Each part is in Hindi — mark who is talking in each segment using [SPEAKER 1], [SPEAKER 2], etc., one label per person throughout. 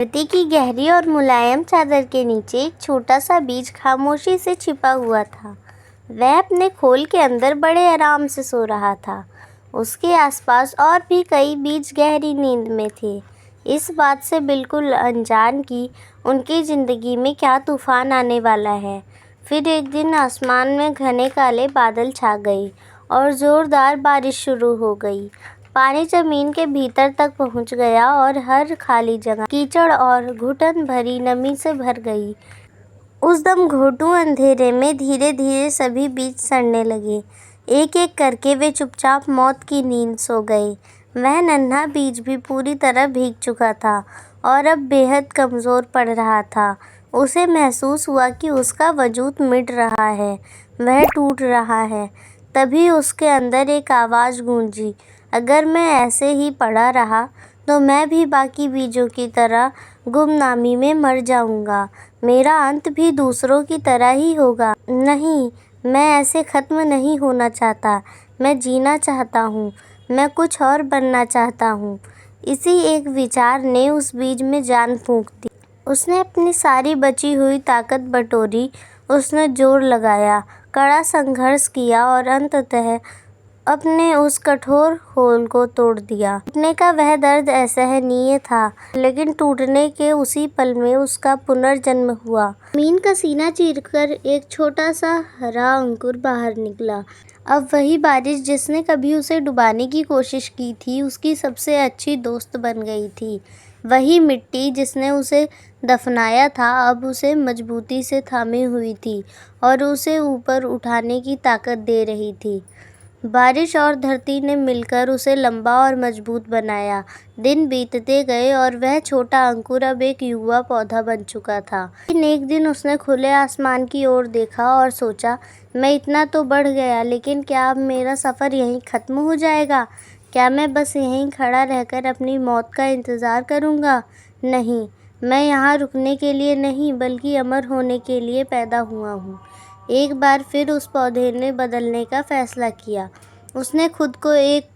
[SPEAKER 1] धरती की गहरी और मुलायम चादर के नीचे एक छोटा सा बीज खामोशी से छिपा हुआ था। वह अपने खोल के अंदर बड़े आराम से सो रहा था। उसके आसपास और भी कई बीज गहरी नींद में थे, इस बात से बिल्कुल अनजान कि उनकी ज़िंदगी में क्या तूफान आने वाला है। फिर एक दिन आसमान में घने काले बादल छा गए और ज़ोरदार बारिश शुरू हो गई। पानी ज़मीन के भीतर तक पहुंच गया और हर खाली जगह कीचड़ और घुटन भरी नमी से भर गई। उस दम घोटू अंधेरे में धीरे धीरे सभी बीज सड़ने लगे। एक एक करके वे चुपचाप मौत की नींद सो गए। वह नन्हा बीज भी पूरी तरह भीग चुका था और अब बेहद कमज़ोर पड़ रहा था। उसे महसूस हुआ कि उसका वजूद मिट रहा है, वह टूट रहा है। तभी उसके अंदर एक आवाज़ गूंजी, अगर मैं ऐसे ही पड़ा रहा तो मैं भी बाकी बीजों की तरह गुमनामी में मर जाऊंगा। मेरा अंत भी दूसरों की तरह ही होगा। नहीं, मैं ऐसे ख़त्म नहीं होना चाहता। मैं जीना चाहता हूँ। मैं कुछ और बनना चाहता हूँ। इसी एक विचार ने उस बीज में जान फूंक दी। उसने अपनी सारी बची हुई ताकत बटोरी। उसने जोर लगाया, कड़ा संघर्ष किया और अंततः अपने उस कठोर खोल को तोड़ दिया। टूटने का वह दर्द असहनीय था, लेकिन टूटने के उसी पल में उसका पुनर्जन्म हुआ। ज़मीन का सीना चीरकर एक छोटा सा हरा अंकुर बाहर निकला। अब वही बारिश जिसने कभी उसे डुबाने की कोशिश की थी, उसकी सबसे अच्छी दोस्त बन गई थी। वही मिट्टी जिसने उसे दफनाया था, अब उसे मजबूती से थामे हुई थी और उसे ऊपर उठाने की ताकत दे रही थी। बारिश और धरती ने मिलकर उसे लंबा और मजबूत बनाया। दिन बीतते गए और वह छोटा अंकुर अब एक युवा पौधा बन चुका था। लेकिन एक दिन उसने खुले आसमान की ओर देखा और सोचा, मैं इतना तो बढ़ गया, लेकिन क्या अब मेरा सफ़र यहीं ख़त्म हो जाएगा? क्या मैं बस यहीं खड़ा रहकर अपनी मौत का इंतज़ार करूँगा? नहीं, मैं यहाँ रुकने के लिए नहीं, बल्कि अमर होने के लिए पैदा हुआ हूँ। एक बार फिर उस पौधे ने बदलने का फैसला किया। उसने खुद को एक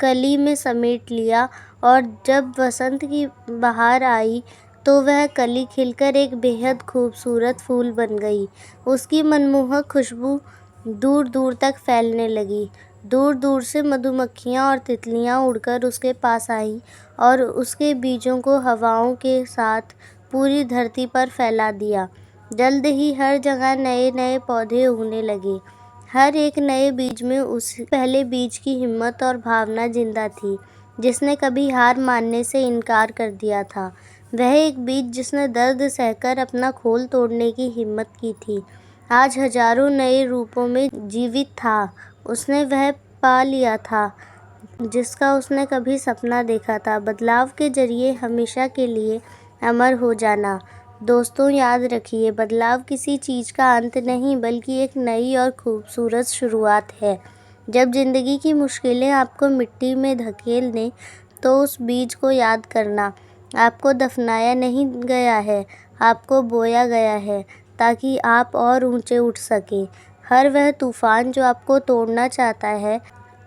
[SPEAKER 1] कली में समेट लिया और जब वसंत की बहार आई तो वह कली खिलकर एक बेहद खूबसूरत फूल बन गई। उसकी मनमोहक खुशबू दूर दूर तक फैलने लगी। दूर दूर से मधुमक्खियाँ और तितलियाँ उड़कर उसके पास आईं और उसके बीजों को हवाओं के साथ पूरी धरती पर फैला दिया। जल्द ही हर जगह नए नए पौधे उगने लगे। हर एक नए बीज में उस पहले बीज की हिम्मत और भावना जिंदा थी, जिसने कभी हार मानने से इनकार कर दिया था। वह एक बीज जिसने दर्द सहकर अपना खोल तोड़ने की हिम्मत की थी, आज हजारों नए रूपों में जीवित था। उसने वह पा लिया था जिसका उसने कभी सपना देखा था, बदलाव के जरिए हमेशा के लिए अमर हो जाना। दोस्तों, याद रखिए, बदलाव किसी चीज़ का अंत नहीं, बल्कि एक नई और खूबसूरत शुरुआत है। जब ज़िंदगी की मुश्किलें आपको मिट्टी में धकेल दें, तो उस बीज को याद करना, आपको दफनाया नहीं गया है, आपको बोया गया है, ताकि आप और ऊंचे उठ सकें। हर वह तूफान जो आपको तोड़ना चाहता है,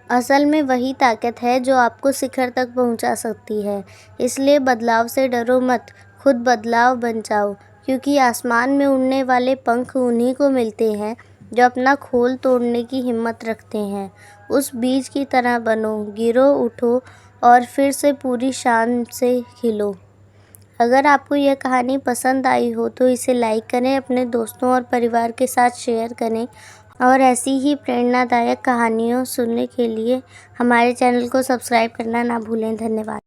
[SPEAKER 1] असल में वही ताकत है जो आपको शिखर तक पहुंचा सकती है। इसलिए बदलाव से डरो मत, खुद बदलाव बन जाओ, क्योंकि आसमान में उड़ने वाले पंख उन्हीं को मिलते हैं जो अपना खोल तोड़ने की हिम्मत रखते हैं। उस बीज की तरह बनो, गिरो, उठो और फिर से पूरी शान से खिलो। अगर आपको यह कहानी पसंद आई हो तो इसे लाइक करें, अपने दोस्तों और परिवार के साथ शेयर करें और ऐसी ही प्रेरणादायक कहानियों सुनने के लिए हमारे चैनल को सब्सक्राइब करना ना भूलें। धन्यवाद।